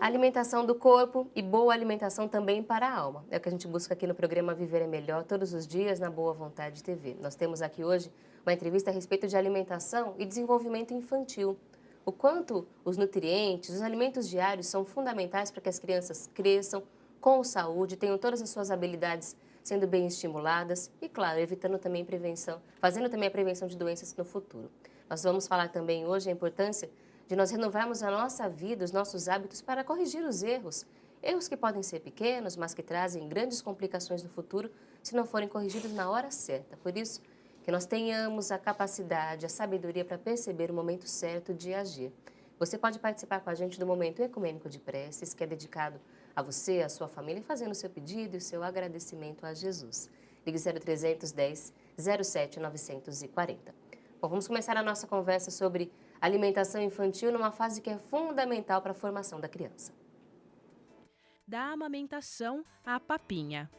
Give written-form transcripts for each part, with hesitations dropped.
A alimentação do corpo e boa alimentação também para a alma. É o que a gente busca aqui no programa Viver é Melhor, todos os dias na Boa Vontade TV. Nós temos aqui hoje uma entrevista a respeito de alimentação e desenvolvimento infantil. O quanto os nutrientes, os alimentos diários são fundamentais para que as crianças cresçam com saúde, tenham todas as suas habilidades sendo bem estimuladas e, claro, evitando também prevenção, fazendo também a prevenção de doenças no futuro. Nós vamos falar também hoje a importância de nós renovarmos a nossa vida, os nossos hábitos para corrigir os erros. Erros que podem ser pequenos, mas que trazem grandes complicações no futuro se não forem corrigidos na hora certa. Por isso, que nós tenhamos a capacidade, a sabedoria para perceber o momento certo de agir. Você pode participar com a gente do Momento Ecumênico de Preces, que é dedicado a você, a sua família, fazendo o seu pedido e o seu agradecimento a Jesus. Ligue 0310 07 940. Bom, vamos começar a nossa conversa sobre alimentação infantil numa fase que é fundamental para a formação da criança. Da amamentação à papinha.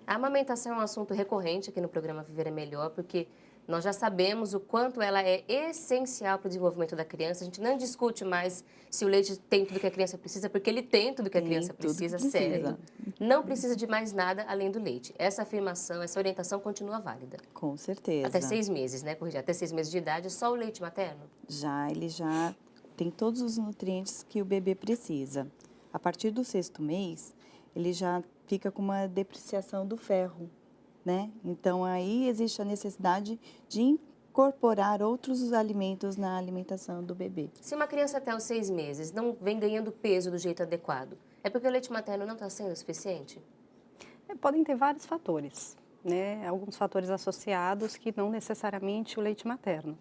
A amamentação é um assunto recorrente aqui no programa Viver é Melhor, porque nós já sabemos o quanto ela é essencial para o desenvolvimento da criança. A gente não discute mais se o leite tem tudo que a criança precisa, porque ele tem tudo que a criança precisa, certo? Não precisa de mais nada além do leite. Essa afirmação, essa orientação continua válida. Com certeza. Até 6 meses, né? Corrigir, até 6 meses de idade, só o leite materno? Ele já tem todos os nutrientes que o bebê precisa. A partir do 6º mês, ele já fica com uma depreciação do ferro, né? Então, aí existe a necessidade de incorporar outros alimentos na alimentação do bebê. Se uma criança até os 6 meses não vem ganhando peso do jeito adequado, é porque o leite materno não está sendo suficiente? Podem ter vários fatores, né? Alguns fatores associados que não necessariamente o leite materno.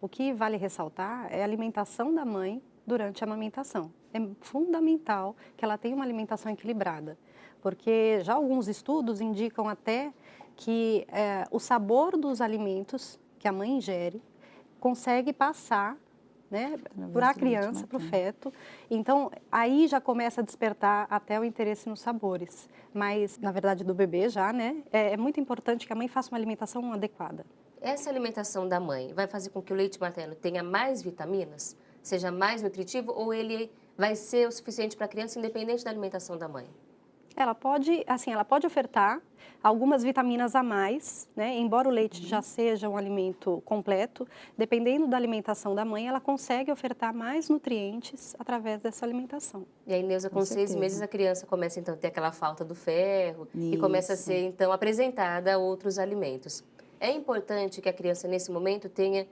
O que vale ressaltar é a alimentação da mãe durante a amamentação. É fundamental que ela tenha uma alimentação equilibrada, porque já alguns estudos indicam até que o sabor dos alimentos que a mãe ingere consegue passar, né, para a criança, para o feto. Então, aí já começa a despertar até o interesse nos sabores. Mas, na verdade, do bebê já, né, é muito importante que a mãe faça uma alimentação adequada. Essa alimentação da mãe vai fazer com que o leite materno tenha mais vitaminas, seja mais nutritivo, ou ele vai ser o suficiente para a criança, independente da alimentação da mãe? Ela pode ofertar algumas vitaminas a mais, né? Embora o leite já seja um alimento completo, dependendo da alimentação da mãe, ela consegue ofertar mais nutrientes através dessa alimentação. E aí, Neuza, com 6 meses, a criança começa, então, a ter aquela falta do ferro e começa a ser, então, apresentada a outros alimentos. É importante que a criança, nesse momento, tenha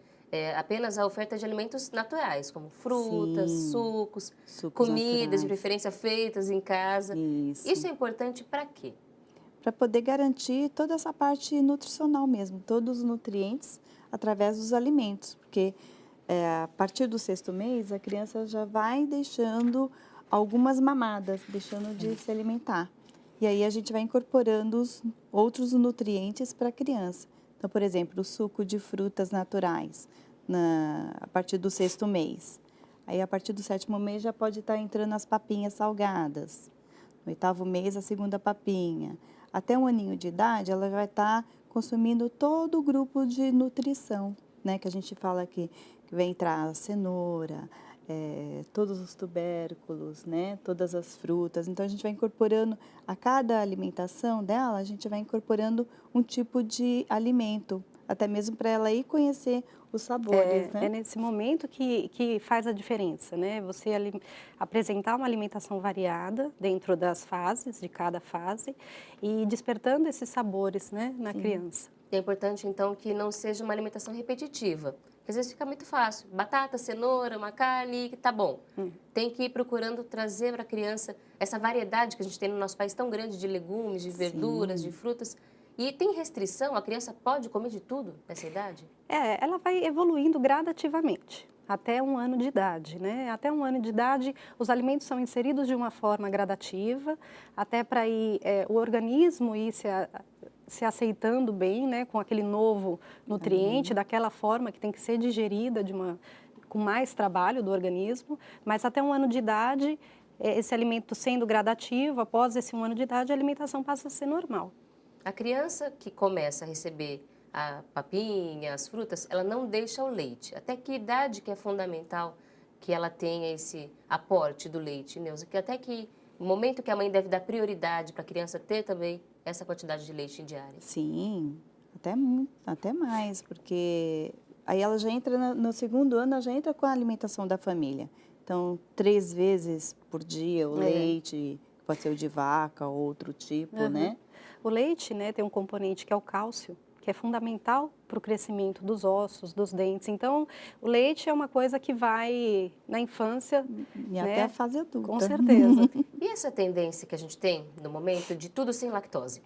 apenas a oferta de alimentos naturais, como frutas, sucos comidas, naturais, de preferência feitas em casa. Isso é importante para quê? Para poder garantir toda essa parte nutricional mesmo, todos os nutrientes através dos alimentos, porque a partir do 6º mês a criança já vai deixando algumas mamadas, deixando de se alimentar. E aí a gente vai incorporando os outros nutrientes para a criança. Então, por exemplo, o suco de frutas naturais, a partir do 6º mês. Aí, a partir do 7º mês, já pode estar entrando as papinhas salgadas. No 8º mês, a segunda papinha. Até 1 aninho de idade, ela vai estar consumindo todo o grupo de nutrição, né? Que a gente fala aqui, que vai entrar a cenoura, todos os tubérculos, né? Todas as frutas. Então, a gente vai incorporando, a cada alimentação dela, a gente vai incorporando um tipo de alimento, até mesmo para ela ir conhecer os sabores, né? É nesse momento que faz a diferença, né? Você apresentar uma alimentação variada dentro das fases, de cada fase, e despertando esses sabores, né, na criança. É importante, então, que não seja uma alimentação repetitiva. Porque às vezes fica muito fácil. Batata, cenoura, uma carne, tá bom. Tem que ir procurando trazer para a criança essa variedade que a gente tem no nosso país tão grande de legumes, de verduras, de frutas. E tem restrição? A criança pode comer de tudo nessa idade? Ela vai evoluindo gradativamente, até 1 ano de idade, né? Até 1 ano de idade, os alimentos são inseridos de uma forma gradativa, até para o organismo ir se aceitando bem, né? Com aquele novo nutriente, daquela forma que tem que ser digerida com mais trabalho do organismo, mas até 1 ano de idade, esse alimento sendo gradativo, após esse 1 ano de idade, a alimentação passa a ser normal. A criança que começa a receber a papinha, as frutas, ela não deixa o leite. Até que idade que é fundamental que ela tenha esse aporte do leite, Neuza? Que até que o momento que a mãe deve dar prioridade para a criança ter também essa quantidade de leite diária? Sim, até mais, porque aí ela já entra no segundo ano, ela já entra com a alimentação da família. Então, 3 vezes por dia o leite, pode ser o de vaca ou outro tipo, né? O leite, né, tem um componente que é o cálcio, que é fundamental para o crescimento dos ossos, dos dentes. Então, o leite é uma coisa que vai na infância, E até a fase adulta. com certeza. E essa tendência que a gente tem no momento de tudo sem lactose?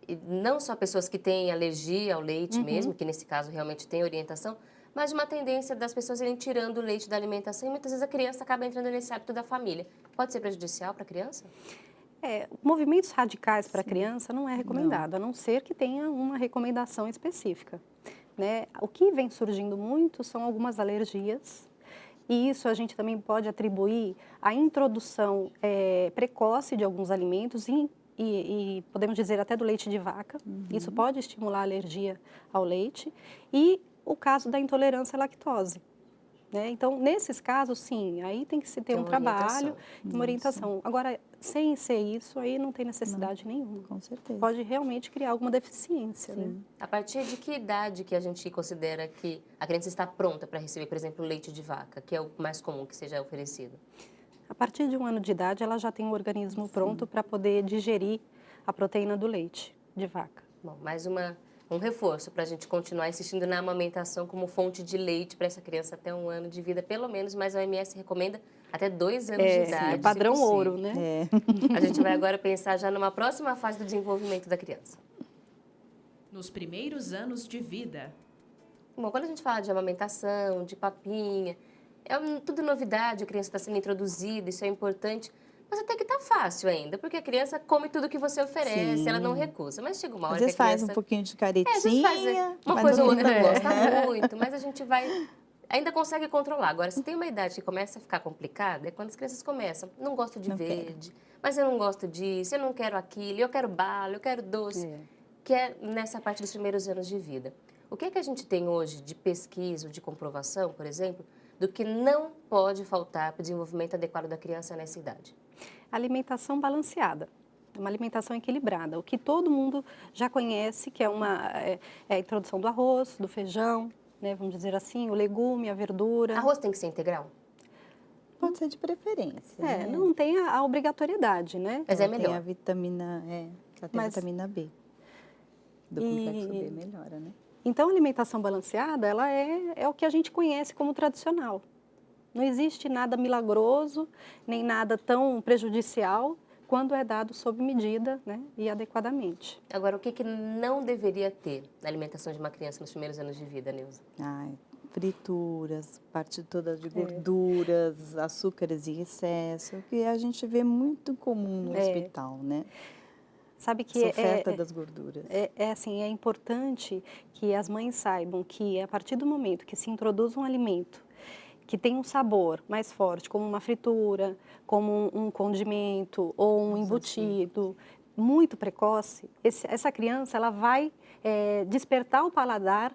E não só pessoas que têm alergia ao leite mesmo, que nesse caso realmente tem orientação, mas uma tendência das pessoas irem tirando o leite da alimentação e muitas vezes a criança acaba entrando nesse hábito da família. Pode ser prejudicial para a criança? Movimentos radicais para a criança não é recomendado, a não ser que tenha uma recomendação específica, né? O que vem surgindo muito são algumas alergias, e isso a gente também pode atribuir à introdução precoce de alguns alimentos e podemos dizer até do leite de vaca. Isso pode estimular a alergia ao leite e o caso da intolerância à lactose. Né? Então, nesses casos, sim, aí tem que se ter um trabalho, uma orientação. Agora, sem ser isso, aí não tem necessidade nenhuma. Com certeza. Pode realmente criar alguma deficiência. Né? A partir de que idade que a gente considera que a criança está pronta para receber, por exemplo, leite de vaca, que é o mais comum que seja oferecido? A partir de 1 ano de idade, ela já tem um organismo pronto para poder digerir a proteína do leite de vaca. Bom, mais um reforço para a gente continuar insistindo na amamentação como fonte de leite para essa criança até 1 ano de vida, pelo menos, mas a OMS recomenda até 2 anos de idade. É padrão se possível. ouro, né? A gente vai agora pensar já numa próxima fase do desenvolvimento da criança. Nos primeiros anos de vida. Bom, quando a gente fala de amamentação, de papinha, tudo novidade, a criança está sendo introduzida, isso é importante. Mas até que tá fácil ainda, porque a criança come tudo que você oferece, ela não recusa. Mas chega uma hora Às vezes que a criança... faz um pouquinho de caretinha. às vezes faz, uma mas coisa ou no outra fim- gosta muito, mas a gente vai... Ainda consegue controlar. Agora, se tem uma idade que começa a ficar complicada, é quando as crianças começam. Não gosto de verde, mas eu não gosto disso, eu não quero aquilo, eu quero bala, eu quero doce. Que é nessa parte dos primeiros anos de vida. O que é que a gente tem hoje de pesquisa, de comprovação, por exemplo, do que não pode faltar para o desenvolvimento adequado da criança nessa idade? Alimentação balanceada, uma alimentação equilibrada. O que todo mundo já conhece, que é a introdução do arroz, do feijão, né, vamos dizer assim, o legume, a verdura. Arroz tem que ser integral? Pode ser de preferência. né? Não tem a obrigatoriedade, né? Mas é Tem melhor. a vitamina, já tem a vitamina B. Do complexo B melhora, né? Então, a alimentação balanceada, ela é o que a gente conhece como tradicional. Não existe nada milagroso, nem nada tão prejudicial quando é dado sob medida, né, e adequadamente. Agora, o que não deveria ter na alimentação de uma criança nos primeiros anos de vida, Neuza? Frituras, parte toda de gorduras, açúcares em excesso, que a gente vê muito comum no hospital, né? Sabe que Essa oferta das gorduras. é importante que as mães saibam que a partir do momento que se introduz um alimento que tem um sabor mais forte, como uma fritura, como um condimento ou um embutido muito precoce, essa criança ela vai despertar o paladar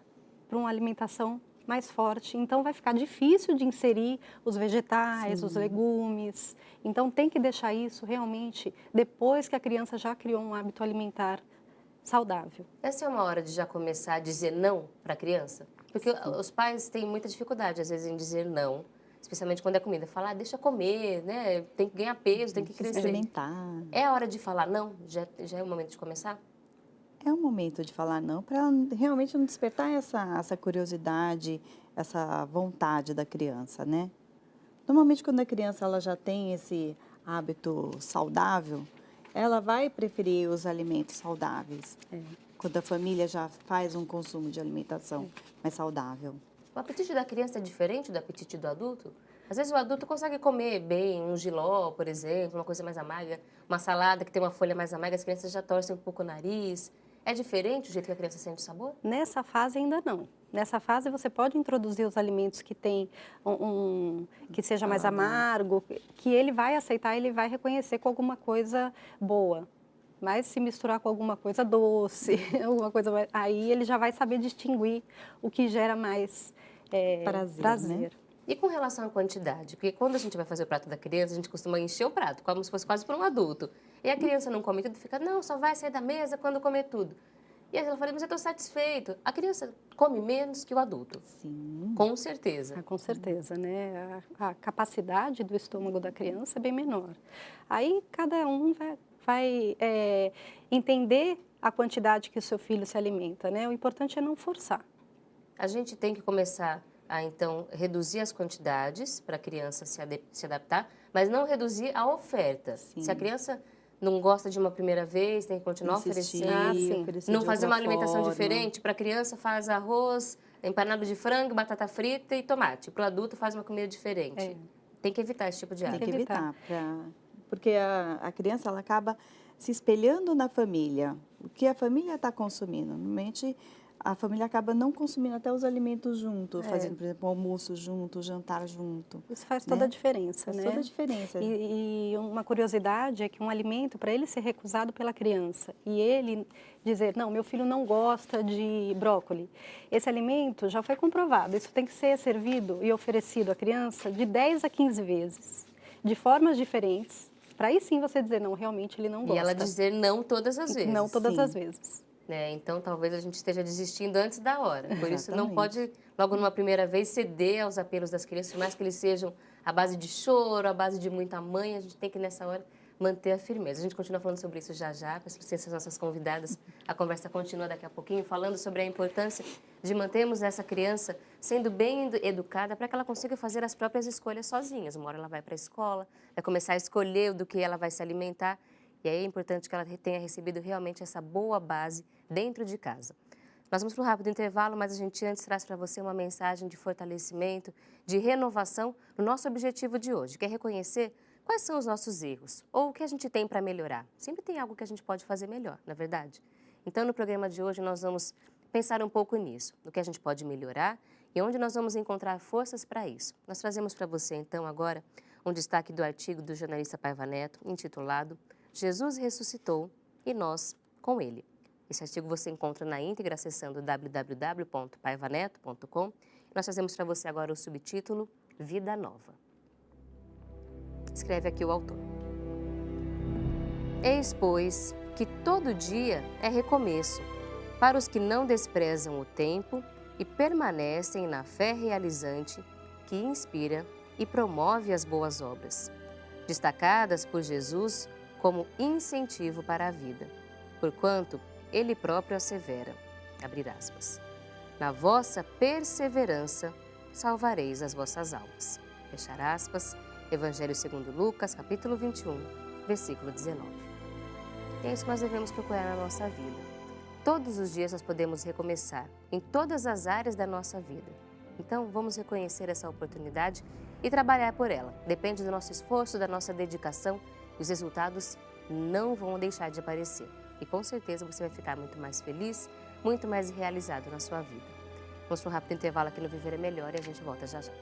para uma alimentação mais forte. Então, vai ficar difícil de inserir os vegetais, os legumes. Então, tem que deixar isso realmente depois que a criança já criou um hábito alimentar saudável. Essa é uma hora de já começar a dizer não para a criança? Porque os pais têm muita dificuldade, às vezes, em dizer não, especialmente quando é comida. Falar, deixa comer, né? Tem que ganhar peso, tem que crescer. Experimentar. É a hora de falar não? Já é o momento de começar? É o momento de falar não, para realmente não despertar essa curiosidade, essa vontade da criança, né? Normalmente, quando a criança ela já tem esse hábito saudável, ela vai preferir os alimentos saudáveis. Quando a família já faz um consumo de alimentação mais saudável. O apetite da criança é diferente do apetite do adulto? Às vezes o adulto consegue comer bem um jiló, por exemplo, uma coisa mais amarga, uma salada que tem uma folha mais amarga, as crianças já torcem um pouco o nariz. É diferente o jeito que a criança sente o sabor? Nessa fase ainda não. Nessa fase você pode introduzir os alimentos que tem que seja mais amargo, que ele vai aceitar, ele vai reconhecer com alguma coisa boa. Mas se misturar com alguma coisa doce, alguma coisa aí ele já vai saber distinguir o que gera mais prazer. Né? E com relação à quantidade? Porque quando a gente vai fazer o prato da criança, a gente costuma encher o prato, como se fosse quase para um adulto. E a criança não come tudo, fica, não, só vai sair da mesa quando comer tudo. E aí ela fala, mas eu estou satisfeito. A criança come menos que o adulto. Sim. Com certeza. Com certeza, né? A capacidade do estômago da criança é bem menor. Aí cada um vai entender a quantidade que o seu filho se alimenta, né? O importante é não forçar. A gente tem que começar a, então, reduzir as quantidades para a criança se adaptar, mas não reduzir a oferta. Sim. Se a criança não gosta de uma primeira vez, tem que continuar Insistir, oferecendo. oferecer Não de fazer outra uma alimentação forma. diferente. Para a criança faz arroz, empanado de frango, batata frita e tomate. Para o adulto faz uma comida diferente. É. Tem que evitar esse tipo de Tem hábito. que evitar, porque a criança ela acaba se espelhando na família. O que a família está consumindo? Normalmente, a família acaba não consumindo até os alimentos junto, fazendo, por exemplo, o almoço junto, o jantar junto. Isso faz toda a Né? diferença, Faz né? toda a diferença. E uma curiosidade é que um alimento, para ele ser recusado pela criança e ele dizer, não, meu filho não gosta de brócolis, esse alimento já foi comprovado, isso tem que ser servido e oferecido à criança de 10 a 15 vezes, de formas diferentes, para aí sim você dizer, não, realmente ele não gosta. E ela dizer não todas as vezes. Não todas Sim. as vezes. Né? Então, talvez a gente esteja desistindo antes da hora. Por isso, não Exatamente. pode, logo numa primeira vez, ceder aos apelos das crianças, por mais que eles sejam à base de choro, à base de muita mãe, a gente tem que, nessa hora, manter a firmeza. A gente continua falando sobre isso já já, para as nossas convidadas. A conversa continua daqui a pouquinho, falando sobre a importância de mantermos essa criança sendo bem educada para que ela consiga fazer as próprias escolhas sozinhas. Uma hora ela vai para a escola, vai começar a escolher do que ela vai se alimentar. E aí é importante que ela tenha recebido realmente essa boa base dentro de casa. Nós vamos para um rápido intervalo, mas a gente antes traz para você uma mensagem de fortalecimento, de renovação no nosso objetivo de hoje, que é reconhecer quais são os nossos erros ou o que a gente tem para melhorar. Sempre tem algo que a gente pode fazer melhor, não é verdade? Então, no programa de hoje, nós vamos pensar um pouco nisso, no que a gente pode melhorar e onde nós vamos encontrar forças para isso. Nós trazemos para você, então, agora, um destaque do artigo do jornalista Paiva Neto, intitulado Jesus ressuscitou e nós com ele. Esse artigo você encontra na íntegra acessando www.paivaneto.com. Nós trazemos para você agora o subtítulo Vida Nova. Escreve aqui o autor. Eis, pois, que todo dia é recomeço para os que não desprezam o tempo e permanecem na fé realizante que inspira e promove as boas obras, destacadas por Jesus como incentivo para a vida, porquanto ele próprio assevera, abre aspas, na vossa perseverança salvareis as vossas almas, fechar aspas, Evangelho segundo Lucas, capítulo 21, versículo 19. E é isso que nós devemos procurar na nossa vida. Todos os dias nós podemos recomeçar, em todas as áreas da nossa vida. Então, vamos reconhecer essa oportunidade e trabalhar por ela. Depende do nosso esforço, da nossa dedicação, e os resultados não vão deixar de aparecer. E com certeza você vai ficar muito mais feliz, muito mais realizado na sua vida. Vamos para um rápido intervalo aqui no Viver é Melhor e a gente volta já já.